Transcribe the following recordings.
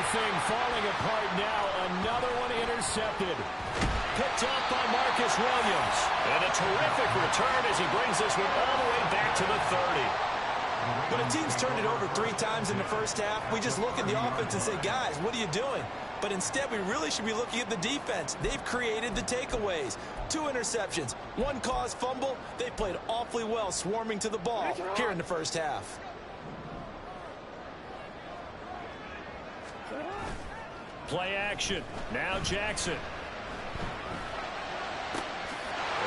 Everything falling apart now. Another one intercepted. Picked up by Marcus Williams. And a terrific return as he brings this one all the way back to the 30. When a team's turned it over 3 times in the first half, we just look at the offense and say, guys, what are you doing? But instead, we really should be looking at the defense. They've created the takeaways. 2 interceptions, 1 caused fumble. They played awfully well swarming to the ball here in the first half. Play action. Now Jackson.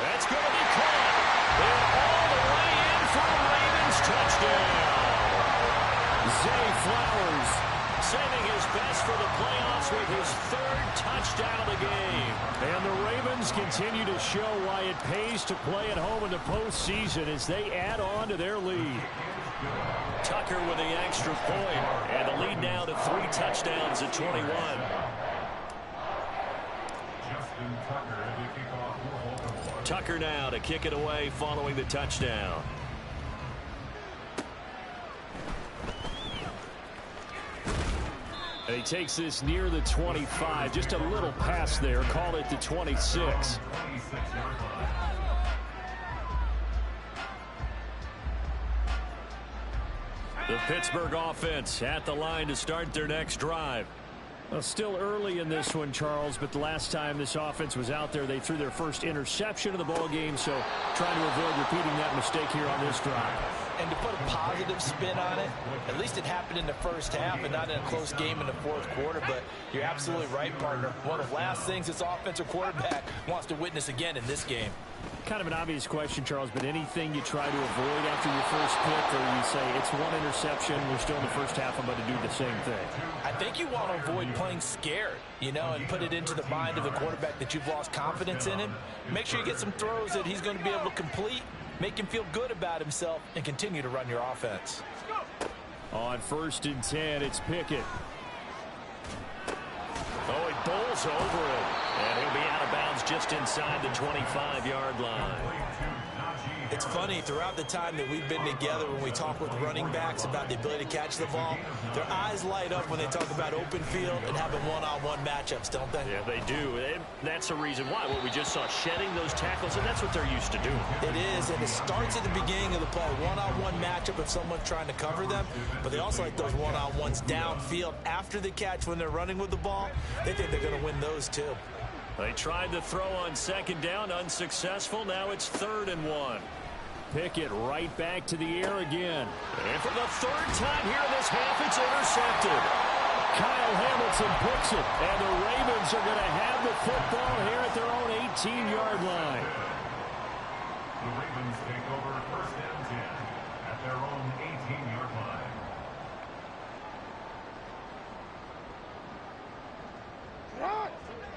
That's going to be caught. And all the way in for a Ravens touchdown. Zay Flowers saving his best for the playoffs with his 3rd touchdown of the game. And the Ravens continue to show why it pays to play at home in the postseason as they add on to their lead. Tucker with the extra point, and the lead now to 3 touchdowns at 21. Tucker now to kick it away following the touchdown. And he takes this near the 25, just a little pass there, call it the 26. The Pittsburgh offense at the line to start their next drive. Well, still early in this one, Charles, but the last time this offense was out there, they threw their first interception of the ball game, so trying to avoid repeating that mistake here on this drive. And to put a positive spin on it, at least it happened in the first half and not in a close game in the 4th quarter, but you're absolutely right, partner. One of the last things this offensive quarterback wants to witness again in this game. Kind of an obvious question, Charles, but anything you try to avoid after your first pick, or you say it's 1 interception, we're still in the first half, I'm going to do the same thing? I think you want to avoid playing scared, you know, and put it into the mind of the quarterback that you've lost confidence in him. Make sure you get some throws that he's going to be able to complete, make him feel good about himself, and continue to run your offense. On 1st and 10, it's Pickett. Oh, he bowls over it. And he'll be out of bounds just inside the 25-yard line. It's funny, throughout the time that we've been together, when we talk with running backs about the ability to catch the ball, their eyes light up when they talk about open field and having one-on-one matchups, don't they? Yeah, they do. And that's the reason why. What we just saw, shedding those tackles, and that's what they're used to doing. It is, and it starts at the beginning of the play. One-on-one matchup if someone's trying to cover them, but they also like those one-on-ones downfield after the catch when they're running with the ball. They think they're going to win those, too. They tried to throw on 2nd down, unsuccessful. Now it's 3rd and 1. Pickett right back to the air again. And for the 3rd time here in this half, it's intercepted. Kyle Hamilton picks it, and the Ravens are going to have the football here at their own 18-yard line. The Ravens take over 1st and 10 at their own 18-yard line.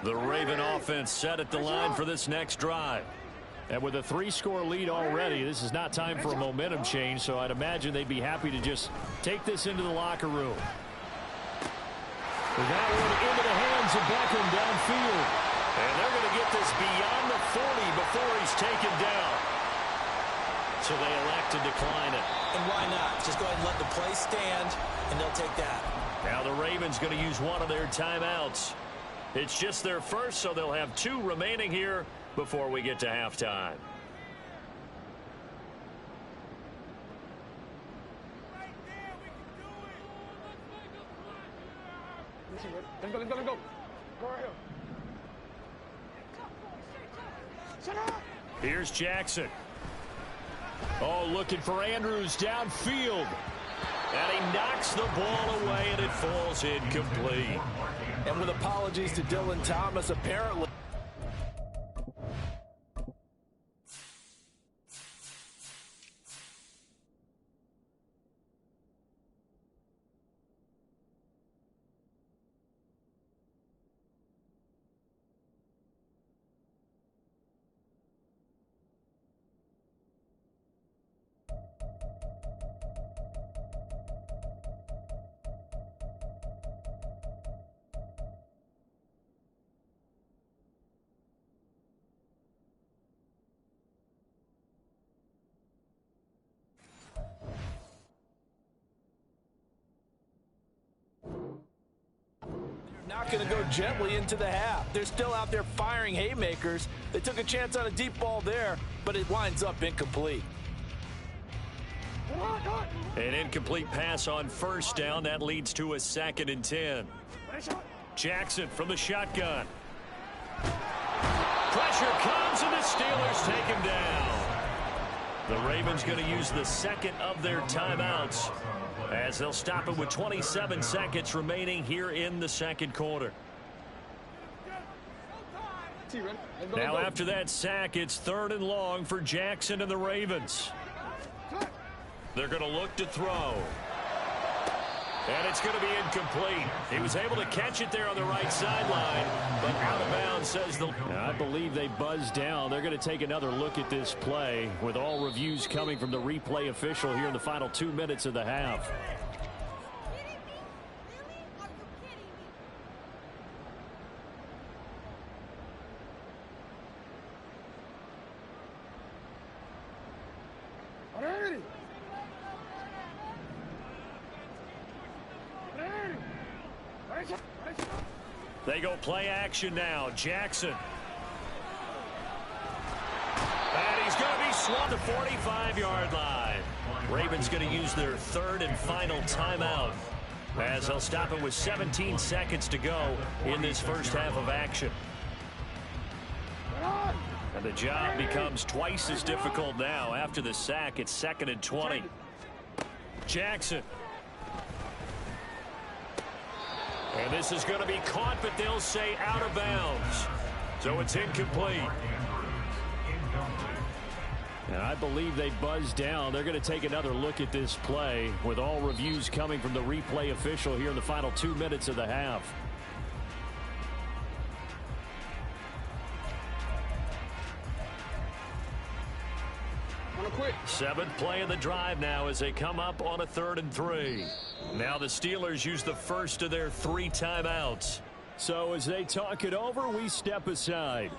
The Raven offense set at the line for this next drive. And with a 3-score lead already, this is not time for a momentum change, so I'd imagine they'd be happy to just take this into the locker room. With that one into the hands of Beckham downfield. And they're going to get this beyond the 40 before he's taken down. So they elect to decline it. And why not? Just go ahead and let the play stand, and they'll take that. Now the Ravens going to use one of their timeouts. It's just their first, so they'll have 2 remaining here before we get to halftime. Let him go. Go right here. Here's Jackson. Oh, looking for Andrews downfield. And he knocks the ball away, and it falls incomplete. And with apologies to Dylan Thomas, apparently. Not going to go gently into the half. They're still out there firing haymakers. They took a chance on a deep ball there, but it winds up incomplete. An incomplete pass on first down. That leads to a 2nd and 10. Jackson from the shotgun. Pressure comes, and the Steelers take him down. The Ravens going to use the second of their timeouts as they'll stop it with 27 seconds remaining here in the second quarter. Now after that sack, it's 3rd and long for Jackson and the Ravens. They're going to look to throw. And it's going to be incomplete. He was able to catch it there on the right sideline, but out of bounds, says the... I believe they buzzed down. They're going to take another look at this play with all reviews coming from the replay official here in the final 2 minutes of the half. They go play action now. Jackson. And he's going to be swamped the 45-yard line. Ravens going to use their 3rd and final timeout as they'll stop it with 17 seconds to go in this first half of action. And the job becomes twice as difficult now. After the sack, it's 2nd and 20. Jackson. And this is going to be caught, but they'll say out of bounds. So it's incomplete. And I believe they buzzed down. They're going to take another look at this play with all reviews coming from the replay official here in the final 2 minutes of the half. Seventh play of the drive now as they come up on a 3rd and 3. Now the Steelers use the first of their 3 timeouts. So as they talk it over, we step aside.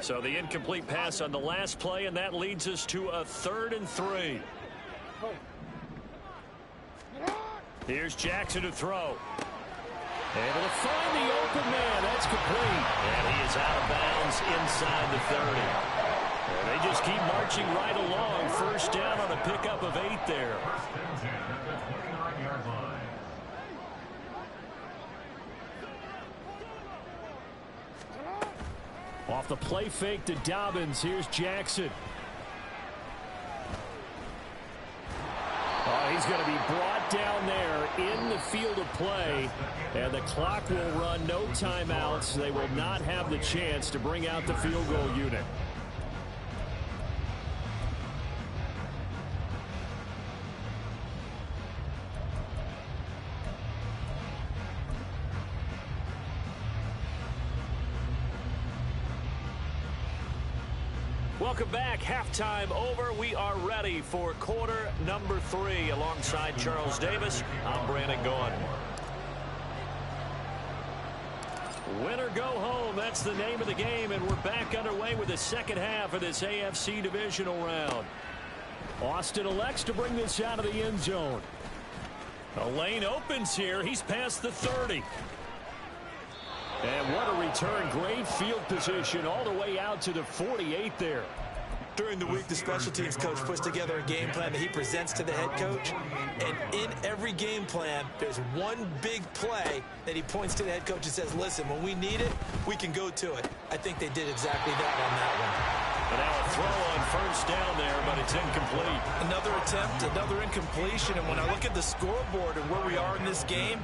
So the incomplete pass on the last play, and that leads us to a 3rd and 3. Here's Jackson to throw. Able to find the open man. That's complete. And he is out of bounds inside the 30. And they just keep marching right along. First down on a pickup of 8 there. Off the play fake to Dobbins. Here's Jackson. He's going to be brought down there in the field of play, and the clock will run. No timeouts. They will not have the chance to bring out the field goal unit. Welcome back. Halftime over. We are ready for quarter number 3. Alongside Charles Davis, I'm Brandon Gaughan. Win or go home. That's the name of the game, and we're back underway with the second half of this AFC Divisional round. Austin elects to bring this out of the end zone. A lane opens here. He's past the 30. And what a return. Great field position all the way out to the 48 there. During the week, the special teams coach puts together a game plan that he presents to the head coach. And in every game plan, there's one big play that he points to the head coach and says, listen, when we need it, we can go to it. I think they did exactly that on that one. And now a throw on first down there, but it's incomplete. Another attempt, another incompletion. And when I look at the scoreboard and where we are in this game,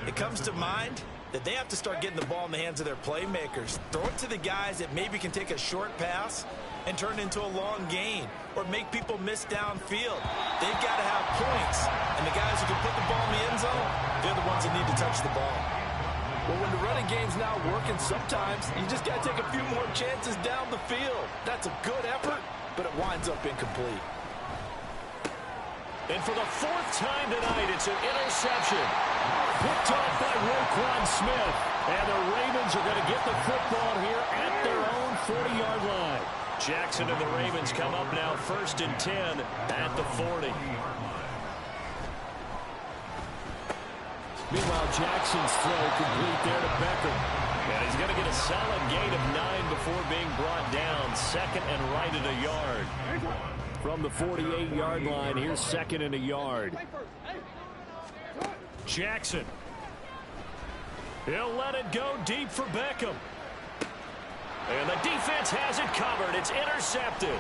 it comes to mind that they have to start getting the ball in the hands of their playmakers. Throw it to the guys that maybe can take a short pass and turn it into a long gain or make people miss downfield. They've got to have points. And the guys who can put the ball in the end zone, they're the ones that need to touch the ball. Well, when the running game's not working, sometimes you just got to take a few more chances down the field. That's a good effort, but it winds up incomplete. And for the 4th time tonight, it's an interception. Picked off by Roquan Smith. And the Ravens are going to get the football here at their own 40-yard line. Jackson and the Ravens come up now 1st and 10 at the 40. Meanwhile, Jackson's throw complete there to Beckham. And he's going to get a solid gain of 9 before being brought down. Second and right at a yard. From the 48-yard line, here's second and a yard. Jackson. He'll let it go deep for Beckham. And the defense has it covered. It's intercepted.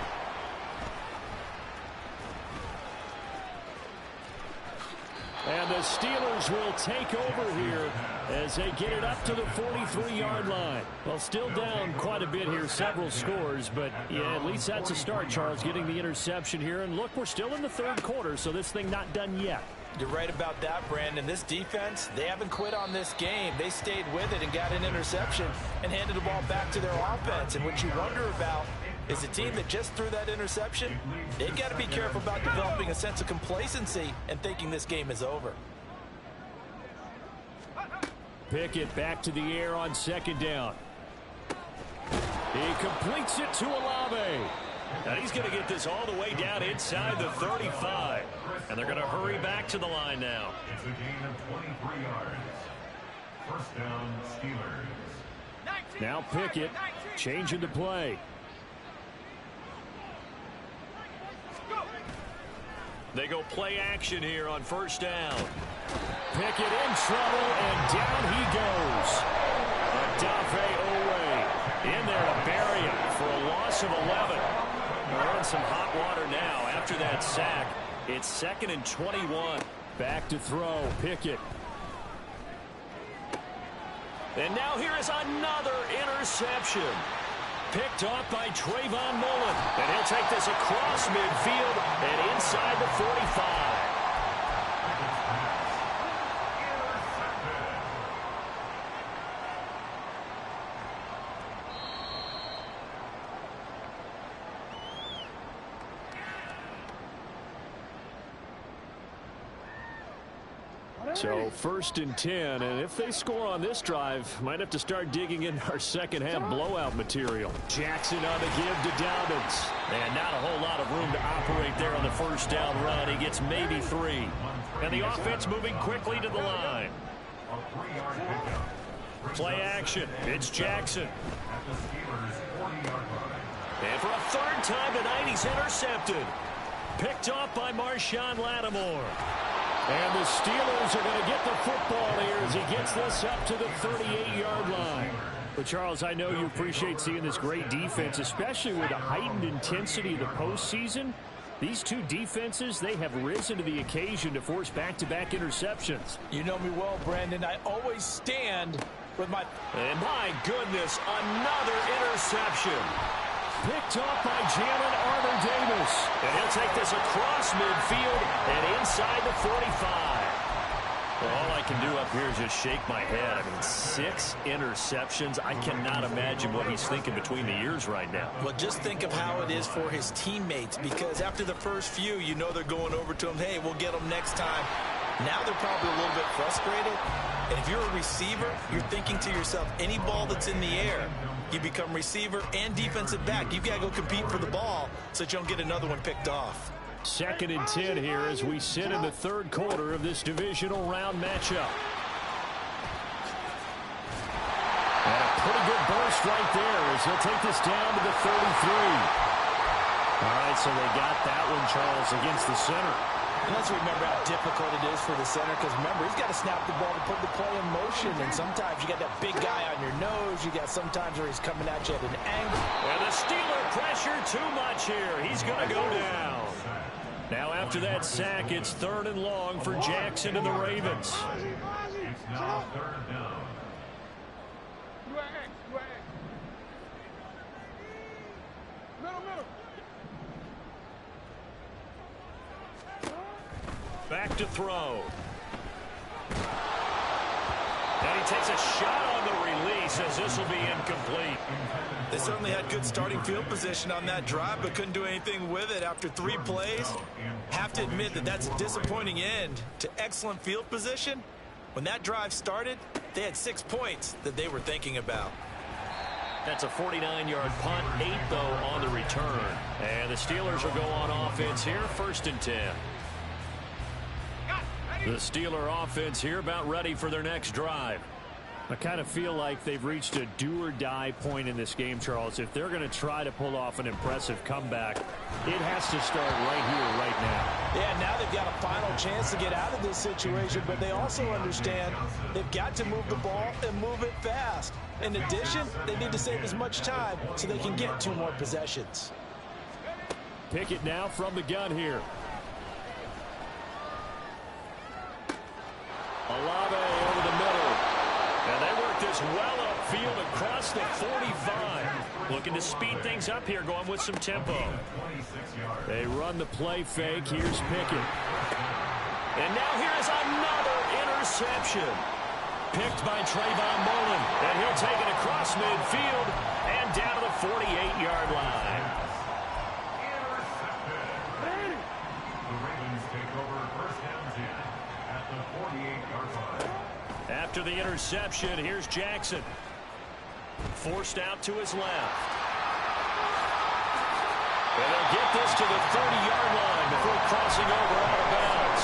And the Steelers will take over here as they get it up to the 43-yard line. Well, still down quite a bit here, several scores, but yeah, at least that's a start, Charles, getting the interception here. And look, we're still in the third quarter, so this thing not done yet. You're right about that, Brandon. This defense, they haven't quit on this game. They stayed with it and got an interception and handed the ball back to their offense. And what you wonder about is a team that just threw that interception, they've got to be careful about developing a sense of complacency and thinking this game is over. Pickett back to the air on second down. He completes it to Olave. And he's going to get this all the way down inside the 35. And they're going to hurry back to the line now. It's a gain of 23 yards. First down, Steelers. Now Pickett changing the play. They go play action here on first down. Pickett in trouble, and down he goes. Odafe Owe in there to bury him for a loss of 11. We're in some hot water now after that sack. It's second and 21. Back to throw, Pickett. And now here is another interception. Picked off by Trayvon Mullen. And he'll take this across midfield and inside the 45. So first and 10, and if they score on this drive, might have to start digging in our second half blowout material. Jackson on the give to Dobbins. And not a whole lot of room to operate there on the first down run. He gets maybe 3. And the offense moving quickly to the line. Play action. It's Jackson. And for a third time tonight, he's intercepted. Picked off by Marshawn Lattimore. And the Steelers are going to get the football here as he gets this up to the 38-yard line. But, Charles, I know you appreciate seeing this great defense, especially with the heightened intensity of the postseason. These two defenses, they have risen to the occasion to force back-to-back interceptions. You know me well, Brandon. I always stand with my... And my goodness, another interception. Picked off by Jalen Armour-Davis. And he'll take this across midfield and inside the 45. Well, all I can do up here is just shake my head. I mean, 6 interceptions. I cannot imagine what he's thinking between the ears right now. Well, just think of how it is for his teammates, because after the first few, you know they're going over to him, hey, we'll get them next time. Now they're probably a little bit frustrated. And if you're a receiver, you're thinking to yourself, any ball that's in the air, you become receiver and defensive back. You've got to go compete for the ball so that you don't get another one picked off. Second and 10 here as we sit in the third quarter of this divisional round matchup. And a pretty good burst right there as he'll take this down to the 33. All right, so they got that one, Charles, against the center. And let's remember how difficult it is for the center, because remember, he's got to snap the ball to put the play in motion, and sometimes you got that big guy on your nose. You got sometimes where he's coming at you at an angle. And the Steeler pressure too much here. He's going to go down. Now after that sack, it's third and long for Jackson and the Ravens. It's now third down. Back to throw. And he takes a shot on the release as this will be incomplete. They certainly had good starting field position on that drive, but couldn't do anything with it after 3 plays. Have to admit that that's a disappointing end to excellent field position. When that drive started, they had 6 points that they were thinking about. That's a 49-yard punt, 8, though, on the return. And the Steelers will go on offense here, first and 10. The Steeler offense here about ready for their next drive. I kind of feel like they've reached a do-or-die point in this game, Charles. If they're going to try to pull off an impressive comeback, it has to start right here, right now. Yeah, now they've got a final chance to get out of this situation, but they also understand they've got to move the ball and move it fast. In addition, they need to save as much time so they can get 2 more possessions. Pickett now from the gun here. Olave over the middle. And they work this well upfield across the 45. Looking to speed things up here, going with some tempo. They run the play fake. Here's Pickett. And now here's another interception. Picked by Trayvon Mullen. And he'll take it across midfield and down to the 48-yard line. The Ravens take over first down 10 at the 48-yard line. After the interception, here's Jackson. Forced out to his left. And they'll get this to the 30-yard line before crossing over out of bounds.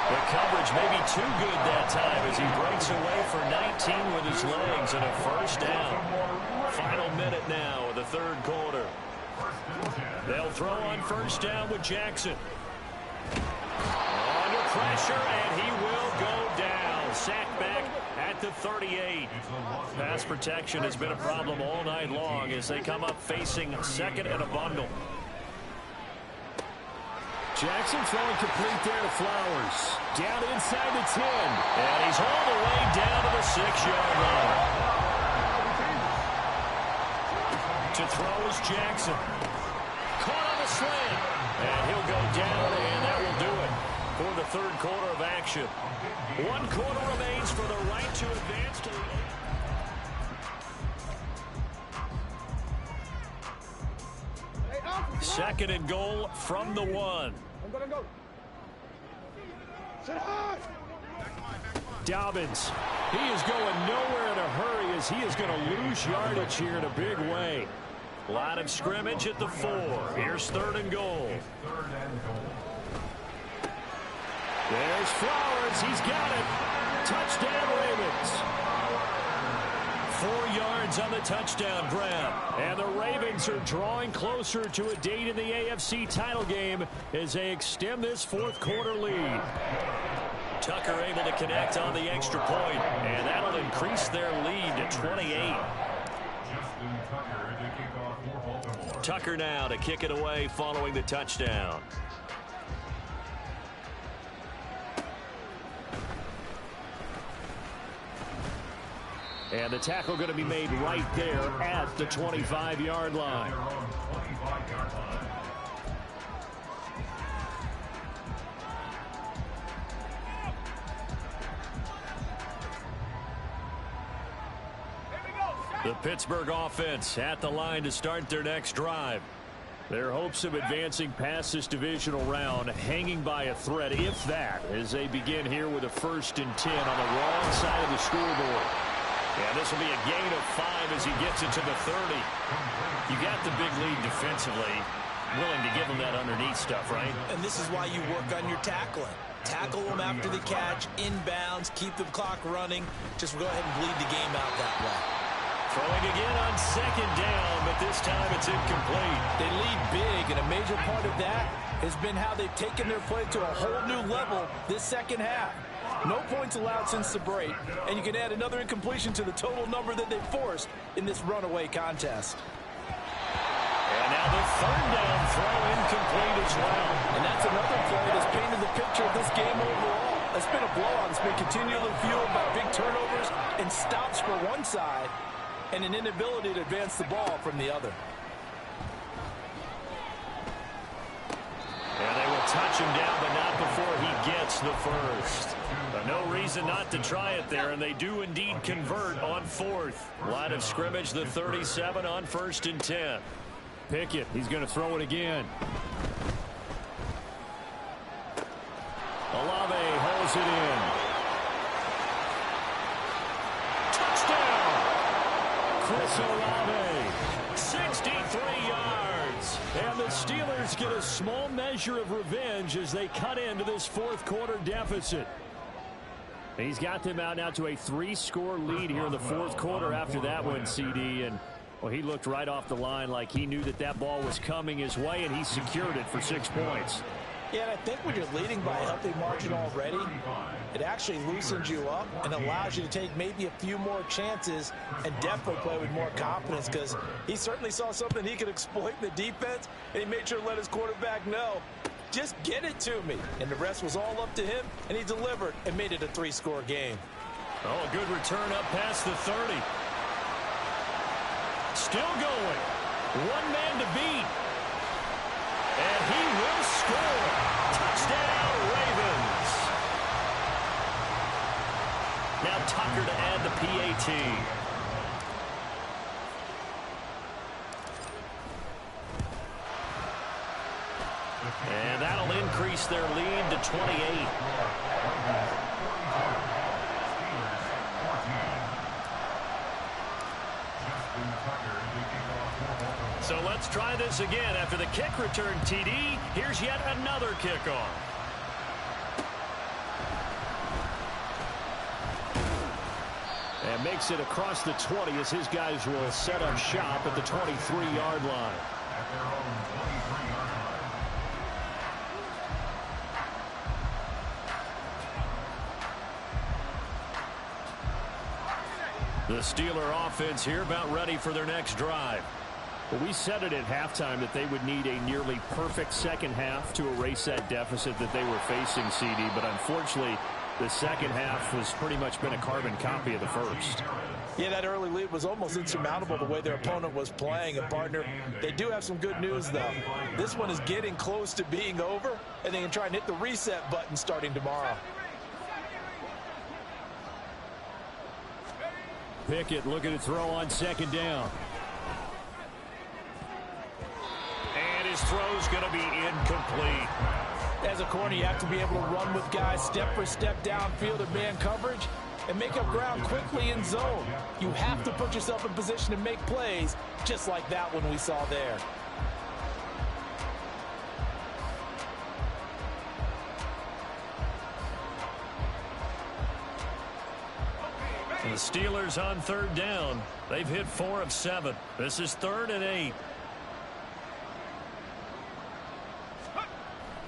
The coverage may be too good that time as he breaks away for 19 with his legs and a first down. Final minute now of the third quarter. They'll throw on first down with Jackson. Under pressure, and he will go down. Sacked back at the 38. Pass protection has been a problem all night long as they come up facing second and a bundle. Jackson throwing complete there to Flowers. Down inside the 10. And he's all the way down to the 6-yard line. To throw is Jackson. Caught on the slant. And he'll go down, and that will do it for the third quarter of action. 1 quarter remains for the right to advance to the... Second and goal from the 1. Go. Dobbins. He is going nowhere in a hurry as he is going to lose yardage here in a big way. Line of scrimmage at the 4. Here's third and goal. There's Flowers. He's got it. Touchdown, Ravens. 4 yards on the touchdown grab. And the Ravens are drawing closer to a date in the AFC title game as they extend this fourth quarter lead. Tucker able to connect on the extra point, and that'll increase their lead to 28. Tucker now to kick it away following the touchdown. And the tackle going to be made right there at the 25-yard line. The Pittsburgh offense at the line to start their next drive. Their hopes of advancing past this divisional round hanging by a thread, if that, as they begin here with a 1st and 10 on the wrong side of the scoreboard. Yeah, this will be a gain of 5 as he gets it to the 30. You got the big lead defensively. Willing to give him that underneath stuff, right? And this is why you work on your tackling. Tackle them after the catch, inbounds, keep the clock running. Just go ahead and bleed the game out that way. Throwing again on second down, but this time it's incomplete. They lead big, and a major part of that has been how they've taken their play to a whole new level this second half. No points allowed since the break, and you can add another incompletion to the total number that they forced in this runaway contest. And now the third down throw incomplete as well. And that's another play that's painted the picture of this game overall. It's been a blowout. It's been continually fueled by big turnovers and stops for one side and an inability to advance the ball from the other. And they will touch him down, but not before he gets the first. But no reason not to try it there, and they do indeed convert on 4th. Line of scrimmage, the 37 on 1st and 10. Pickett, he's going to throw it again. Olave holds it in. Touchdown! Chris Olave. 63 yards. And the Steelers get a small measure of revenge as they cut into this fourth quarter deficit. He's got them out now to a 3-score lead here in the fourth quarter after that one, CD. And, well, he looked right off the line like he knew that that ball was coming his way, and he secured it for 6 points. Yeah, and I think when you're leading by a healthy margin already, it actually loosens you up and allows you to take maybe a few more chances and definitely play with more confidence, because he certainly saw something he could exploit in the defense, and he made sure to let his quarterback know, just get it to me. And the rest was all up to him, and he delivered and made it a 3-score game. Oh, a good return up past the 30. Still going. One man to beat. And he will score. Touchdown, Ravens. Now Tucker to add the PAT. And that'll increase their lead to 28. So let's try this again. After the kick return, TD, here's yet another kickoff. And makes it across the 20 as his guys will set up shop at the 23-yard line. The Steeler offense here about ready for their next drive. Well, we said it at halftime that they would need a nearly perfect second half to erase that deficit that they were facing, CD. But unfortunately, the second half has pretty much been a carbon copy of the first. Yeah, that early lead was almost insurmountable the way their opponent was playing. And, partner, they do have some good news, though. This one is getting close to being over, and they can try and hit the reset button starting tomorrow. Pickett looking to throw on second down. And his throw's going to be incomplete. As a corner, you have to be able to run with guys step for step downfield in man coverage and make up ground quickly in zone. You have to put yourself in position to make plays, just like that one we saw there. The Steelers on third down. They've hit 4 of 7. This is 3rd and 8.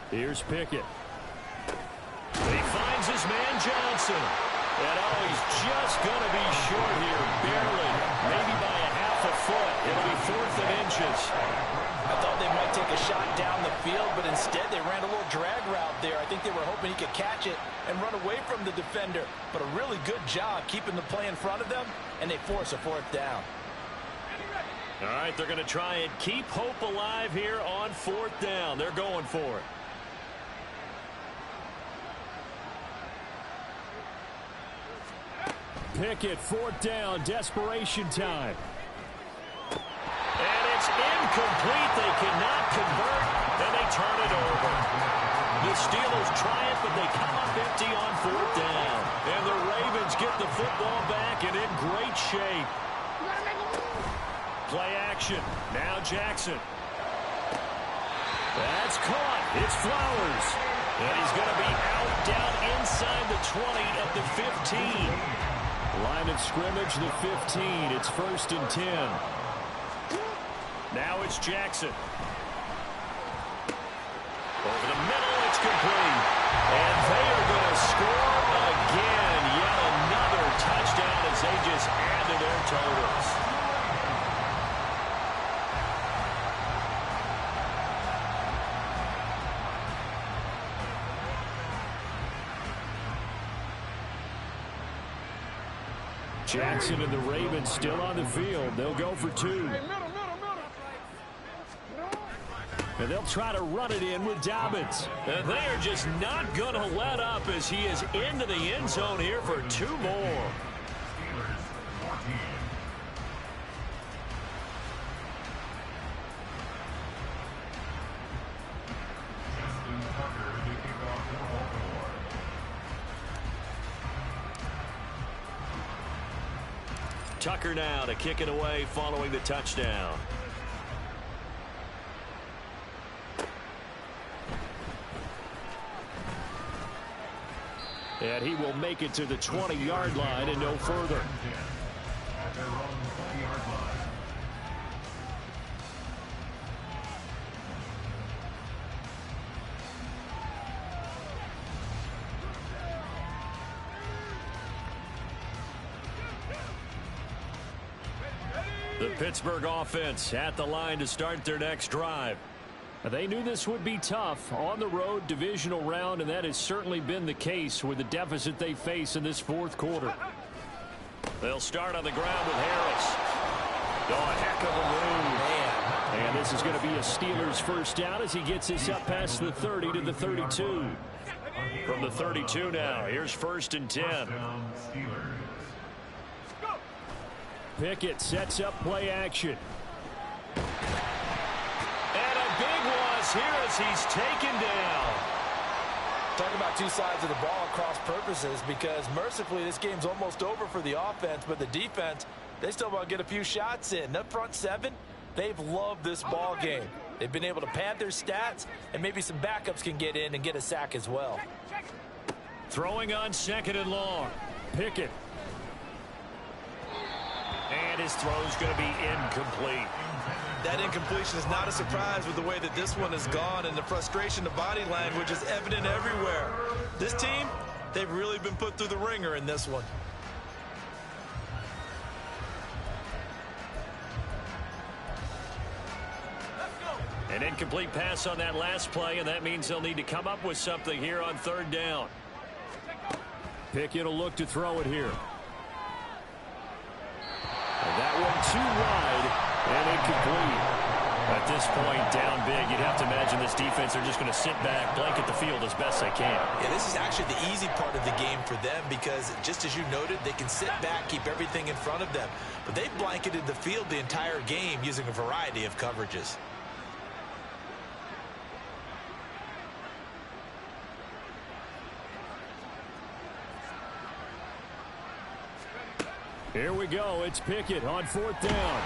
Here's Pickett. He finds his man Johnson. And oh, he's just going to be short here, barely, maybe by a half a foot. It'll be 4th and inches. I thought they might take a shot down the field, but instead they ran a little drag route there. I think they were hoping he could catch it and run away from the defender. But a really good job keeping the play in front of them, and they force a 4th down. All right, they're going to try and keep hope alive here on 4th down. They're going for it. Pickett, 4th down, desperation time. And it's incomplete. They cannot convert, and they turn it over. The Steelers try it, but they come up empty on 4th down. And the Ravens get the football back and in great shape. Play action. Now Jackson. That's caught. It's Flowers. And he's going to be out down inside the 20 at the 15. Line of scrimmage, the 15. It's 1st and 10. Now it's Jackson. Over the middle, it's complete. And they are going to score again. Yet another touchdown as they just add to their totals. Jackson and the Ravens still on the field. They'll go for 2. And they'll try to run it in with Dobbins. And they are just not going to let up as he is into the end zone here for 2 more. Tucker now to kick it away following the touchdown. And he will make it to the 20-yard line and no further. At their own 20-yard line. The Pittsburgh offense at the line to start their next drive. They knew this would be tough on the road divisional round, and that has certainly been the case with the deficit they face in this fourth quarter. They'll start on the ground with Harris. Oh, a heck of a move. And this is going to be a Steelers first down as he gets this up past the 30 to the 32. From the 32 now, here's 1st and 10. Pickett sets up play action. And a big loss here as he's taken down. Talk about two sides of the ball across purposes, because mercifully this game's almost over for the offense, but the defense, they still want to get a few shots in. That front seven, they've loved this ball game. They've been able to pad their stats, and maybe some backups can get in and get a sack as well. Throwing on 2nd and long. Pickett. And his throw's going to be incomplete. That incompletion is not a surprise with the way that this one has gone, and the frustration, the body language is evident everywhere. This team, they've really been put through the ringer in this one. An incomplete pass on that last play, and that means they'll need to come up with something here on 3rd down. Pickett will look to throw it here. And that one too wide and incomplete. At this point, down big, you'd have to imagine this defense are just going to sit back, blanket the field as best they can. Yeah, this is actually the easy part of the game for them, because just as you noted, they can sit back, keep everything in front of them. But they've blanketed the field the entire game using a variety of coverages. Here we go. It's Pickett on 4th down.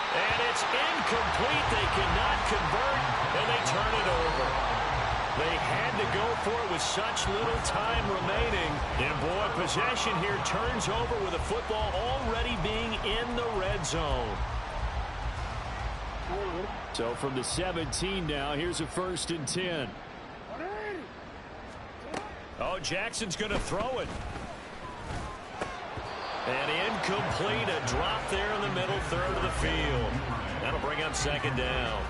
And it's incomplete. They cannot convert, and they turn it over. They had to go for it with such little time remaining. And, boy, possession here turns over with the football already being in the red zone. So from the 17 now, here's a 1st and 10. Oh, Jackson's going to throw it. And incomplete, a drop there in the middle third of the field. That'll bring up 2nd down.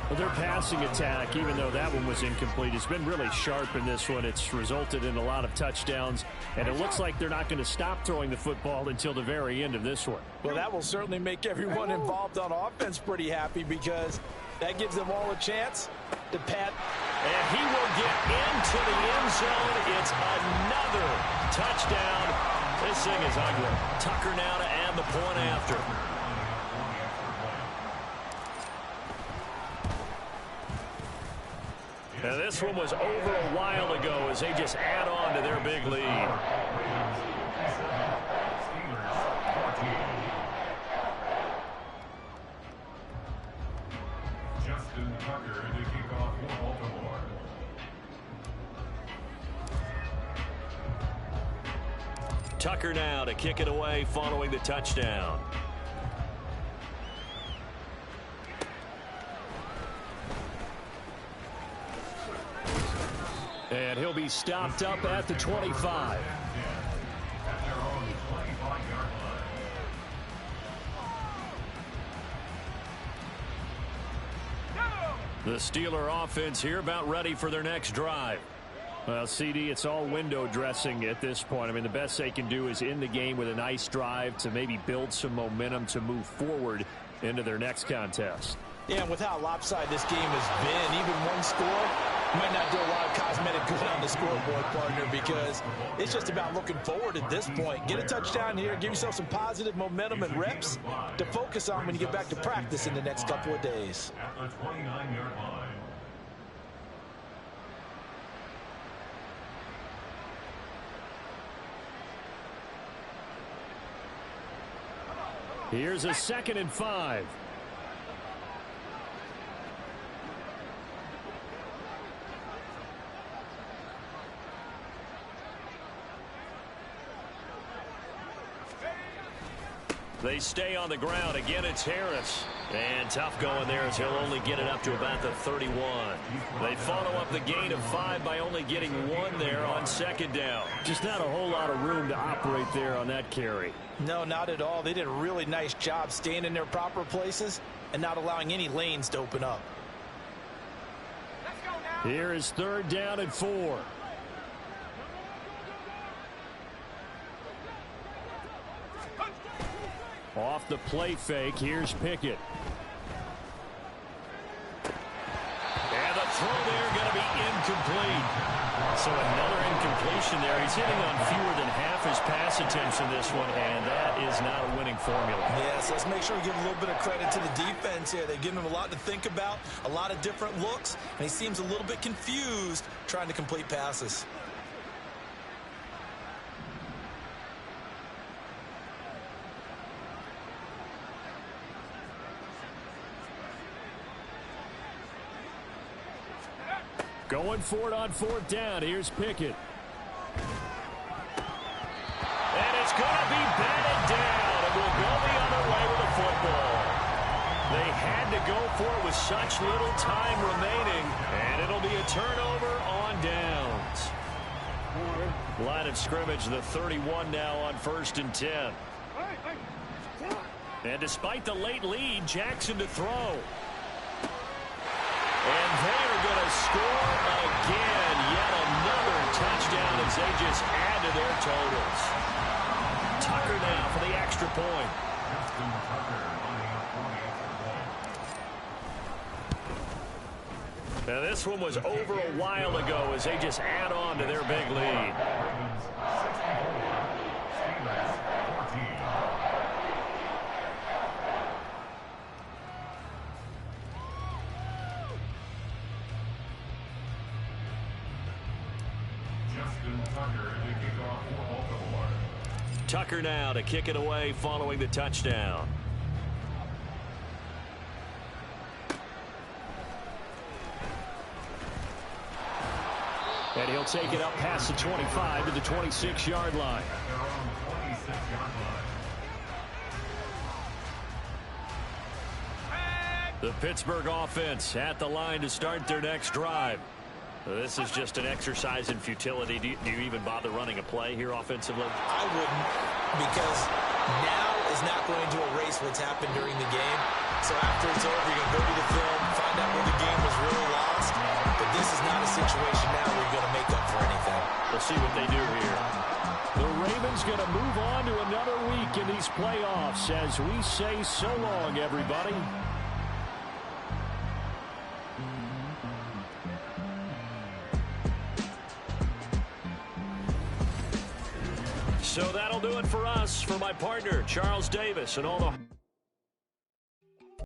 Well, their passing attack, even though that one was incomplete, has been really sharp in this one. It's resulted in a lot of touchdowns, and it looks like they're not going to stop throwing the football until the very end of this one. Well, that will certainly make everyone involved on offense pretty happy, because that gives them all a chance to pad. And he will get into the end zone. It's another touchdown. This thing is ugly. Tucker now to add the point after. And this one was over a while ago as they just add on to their big lead. Justin Tucker to kick off for Baltimore. Tucker now to kick it away following the touchdown. And he'll be stopped up at the 25. At their own 25-yard line. The Steeler offense here about ready for their next drive. Well, CD, it's all window dressing at this point. I mean, the best they can do is end the game with a nice drive to maybe build some momentum to move forward into their next contest. Yeah, and with how lopsided this game has been, even one score might not do a lot of cosmetic good on the scoreboard, partner, because it's just about looking forward at this point. Get a touchdown here, give yourself some positive momentum and reps to focus on when you get back to practice in the next couple of days. At the 29-yard line. Here's a 2nd and 5. They stay on the ground. Again, it's Harris. And tough going there as he'll only get it up to about the 31. They follow up the gain of 5 by only getting 1 there on second down. Just not a whole lot of room to operate there on that carry. No, not at all. They did a really nice job staying in their proper places and not allowing any lanes to open up. Here is 3rd down and 4. Off the play fake, here's Pickett. And the throw there going to be incomplete. So another incompletion there. He's hitting on fewer than half his pass attempts in this one, and that is not a winning formula. Yes, let's make sure we give a little bit of credit to the defense here. They've given him a lot to think about, a lot of different looks, and he seems a little bit confused trying to complete passes. Going for it on 4th down. Here's Pickett. And it's going to be batted down. It will go the other way with the football. They had to go for it with such little time remaining. And it'll be a turnover on downs. Line of scrimmage, the 31 now on 1st and 10. And despite the late lead, Jackson to throw. And they're going to score again. Yet another touchdown as they just add to their totals. Tucker now for the extra point. Now this one was over a while ago as they just add on to their big lead. Tucker now to kick it away following the touchdown. And he'll take it up past the 25 to the 26-yard line. The Pittsburgh offense at the line to start their next drive. This is just an exercise in futility. Do you even bother running a play here offensively? I wouldn't, because now is not going to erase what's happened during the game. So after it's over, you're going to go to the film, find out where the game was really lost. But this is not a situation now where you're going to make up for anything. We'll see what they do here. The Ravens going to move on to another week in these playoffs as we say so long, everybody. So that'll do it for us. For my partner, Charles Davis, and all the